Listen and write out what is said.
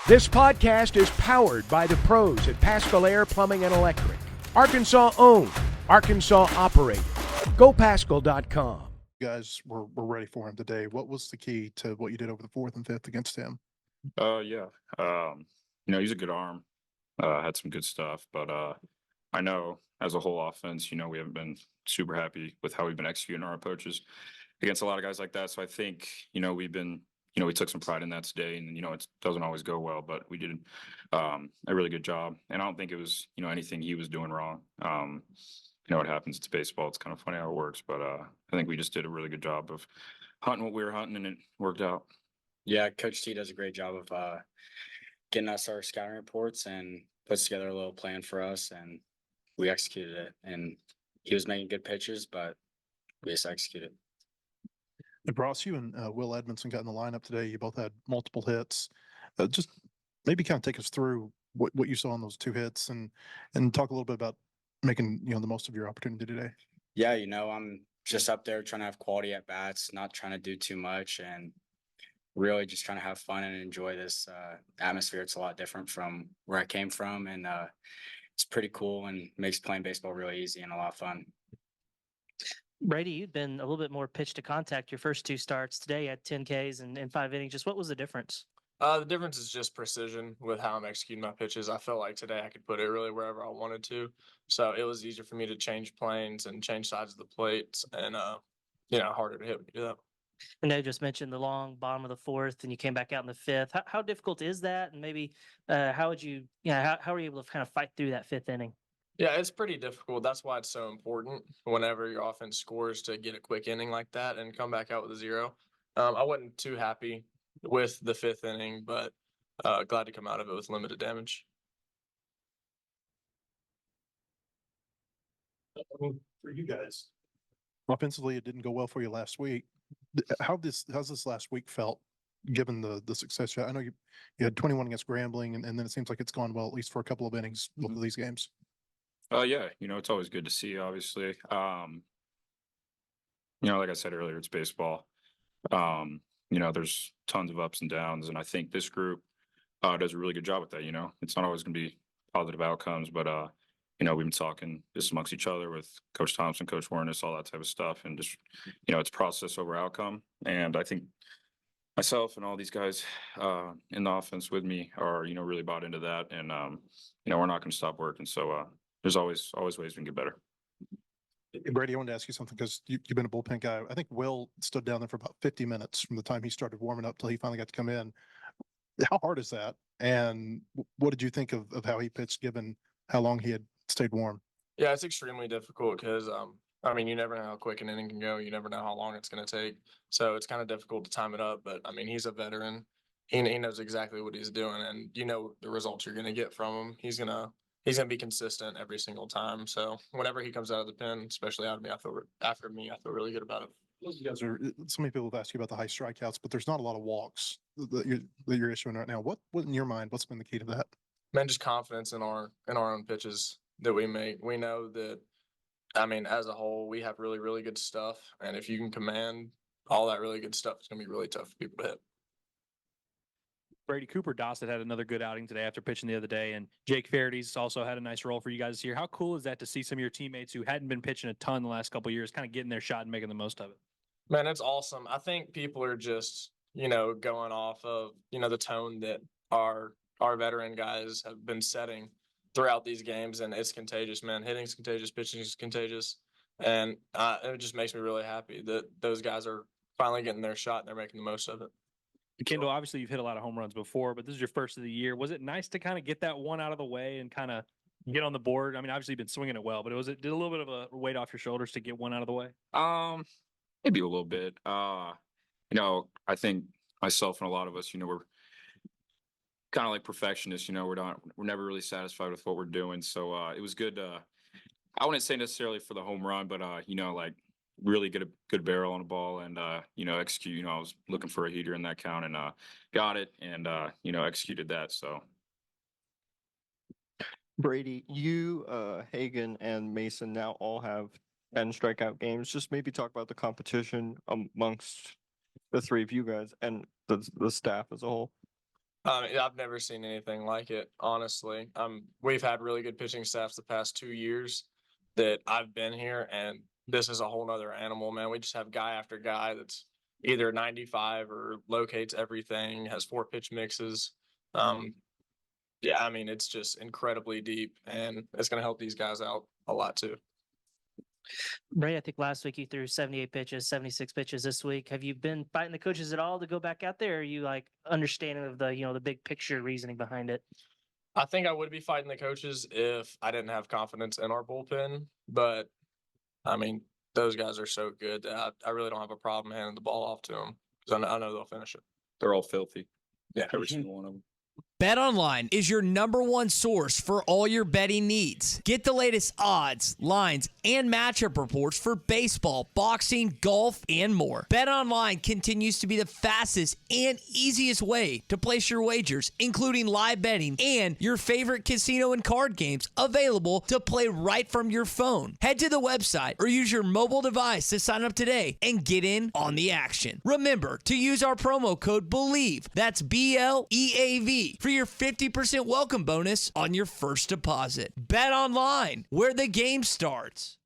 This podcast is powered by the pros at Pascal Air Plumbing and Electric. Arkansas owned, Arkansas operated. GoPascal.com. You guys were ready for him today. What was the key to what you did over the fourth and fifth against him? Yeah. He's a good arm. Had some good stuff, but I know as a whole offense, we haven't been super happy with how we've been executing our approaches against a lot of guys like that. So I think, we took some pride in that today, and it doesn't always go well, but we did a really good job. And I don't think it was, anything he was doing wrong. What happens, it's baseball. It's kind of funny how it works, but I think we just did a really good job of hunting what we were hunting, and it worked out. Yeah, Coach T does a great job of getting us our scouting reports and puts together a little plan for us, and we executed it. And he was making good pitches, but we just executed. Ross, you and Will Edmondson got in the lineup today. You both had multiple hits. Just maybe kind of take us through what you saw in those two hits and talk a little bit about making the most of your opportunity today. Yeah, I'm just up there trying to have quality at bats, not trying to do too much, and really just trying to have fun and enjoy this atmosphere. It's a lot different from where I came from, and it's pretty cool and makes playing baseball really easy and a lot of fun. Brady, you'd been a little bit more pitch to contact your first two starts. Today you had 10 Ks and 5 innings. Just what was the difference? The difference is just precision with how I'm executing my pitches. I felt like today I could put it really wherever I wanted to. So it was easier for me to change planes and change sides of the plates, and harder to hit when you do that. And they just mentioned the long bottom of the fourth, and you came back out in the fifth. How difficult is that? And maybe how would you, how were you able to kind of fight through that fifth inning? Yeah, it's pretty difficult. That's why it's so important whenever your offense scores to get a quick inning like that and come back out with a 0. I wasn't too happy with the fifth inning, but glad to come out of it with limited damage. For you guys, offensively, it didn't go well for you last week. How's this last week felt, given the success? I know you had 21 against Grambling, and then it seems like it's gone well, at least for a couple of innings, both of these games. Yeah, it's always good to see, obviously. Like I said earlier, it's baseball. There's tons of ups and downs, and I think this group does a really good job with that. It's not always going to be positive outcomes, but we've been talking just amongst each other with Coach Thompson, Coach Warnes, all that type of stuff, and just it's process over outcome. And I think myself and all these guys in the offense with me are really bought into that, and we're not going to stop working. So there's always ways we can get better. Brady, I wanted to ask you something because you've been a bullpen guy. I think Will stood down there for about 50 minutes from the time he started warming up till he finally got to come in. How hard is that? And what did you think of how he pitched, given how long he had stayed warm? Yeah, it's extremely difficult because, you never know how quick an inning can go. You never know how long it's going to take. So it's kind of difficult to time it up. But, he's a veteran. He knows exactly what he's doing, and the results you're going to get from him. He's going to be consistent every single time. So whenever he comes out of the pen, especially out of me, I feel really good about it. You guys so many people have asked you about the high strikeouts, but there's not a lot of walks that you're issuing right now. What in your mind, what's been the key to that? Man, just confidence in our own pitches that we make. We know that, as a whole, we have really, really good stuff. And if you can command all that really good stuff, it's going to be really tough for people to hit. Brady, Cooper Dossett had another good outing today after pitching the other day, and Jake Farady's also had a nice role for you guys this year. How cool is that to see some of your teammates who hadn't been pitching a ton the last couple of years kind of getting their shot and making the most of it? Man, it's awesome. I think people are just, going off of, the tone that our veteran guys have been setting throughout these games, and it's contagious, man. Hitting's contagious, pitching is contagious, and it just makes me really happy that those guys are finally getting their shot and they're making the most of it. Kendall, obviously you've hit a lot of home runs before, but this is your first of the year. Was it nice to kind of get that one out of the way and kind of get on the board? Obviously you've been swinging it well, but did a little bit of a weight off your shoulders to get one out of the way? Maybe a little bit. I think myself and a lot of us, we're kind of like perfectionists. We're never really satisfied with what we're doing. So it was good. I wouldn't say necessarily for the home run, but really get a good barrel on the ball and execute. I was looking for a heater in that count and got it and executed that. So Brady, you, Hagan, and Mason now all have 10 strikeout games. Just maybe talk about the competition amongst the three of you guys and the staff as a whole. I've never seen anything like it, honestly. We've had really good pitching staffs the past 2 years that I've been here, and this is a whole nother animal, man. We just have guy after guy that's either 95 or locates everything, has 4 pitch mixes. Yeah, I mean, it's just incredibly deep, and it's going to help these guys out a lot too. Ray, I think last week you threw 78 pitches, 76 pitches this week. Have you been fighting the coaches at all to go back out there? Or are you like understanding of the, the big picture reasoning behind it? I think I would be fighting the coaches if I didn't have confidence in our bullpen, but I mean, those guys are so good that I really don't have a problem handing the ball off to them because I know they'll finish it. They're all filthy. Yeah. Every single one of them. BetOnline is your #1 source for all your betting needs. Get the latest odds, lines, and matchup reports for baseball, boxing, golf, and more. BetOnline continues to be the fastest and easiest way to place your wagers, including live betting and your favorite casino and card games available to play right from your phone. Head to the website or use your mobile device to sign up today and get in on the action. Remember to use our promo code BELIEVE, that's BLEAV, for your 50% welcome bonus on your first deposit. Bet online, where the game starts.